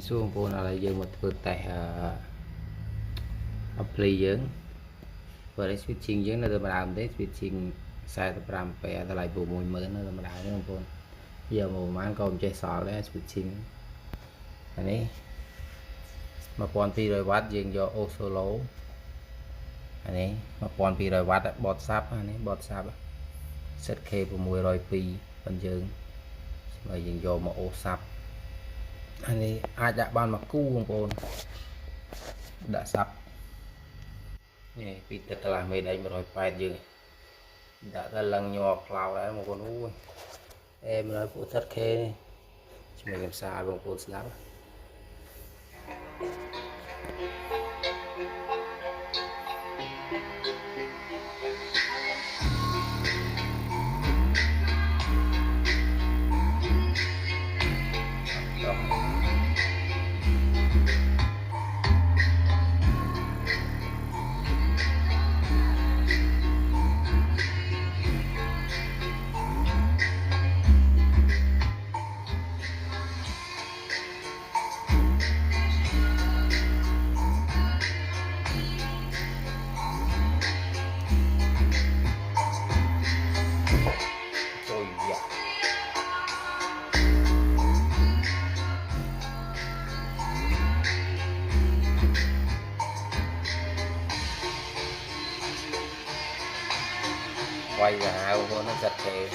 xuống phố nào là dương một vượt tại apply dưỡng và đấy switching dưỡng là tôi làm đấy switching sai tập làm về lại bộ mùi mới nó mà đào nữa không giờ một mang còn chơi sò đấy switching anh ấy mà còn phi rồi vắt dương do ô solo anh ấy mà còn phi rồi vắt bọt sáp anh ấy bọt sáp set kê bộ mùi rồi phi phần dương mà dương do một ô sáp anh ấy ai đã ban mà cu không còn đã sắp nè vì tất là mấy đấy mà rồi phải dừng đã là lần nhỏ cào đấy một con u em nói phụ thất khê chúng mình làm sao bằng phụ lắm quay và hai con nó giật thì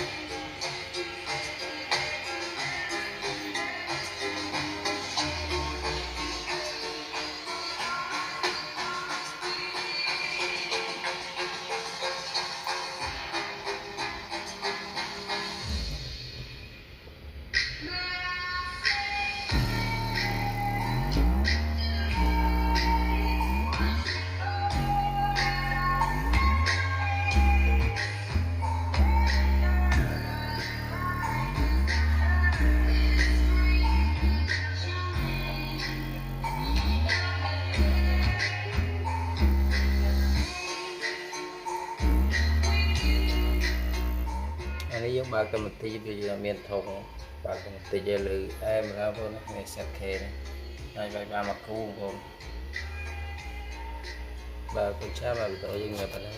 anh ấy ba cái một tí bây giờ miền thùng ba cái một tí giờ lử em ra vô nó này sạch khe này này bài ba mặc cu không ba con cha ba bị tội gì người ta đây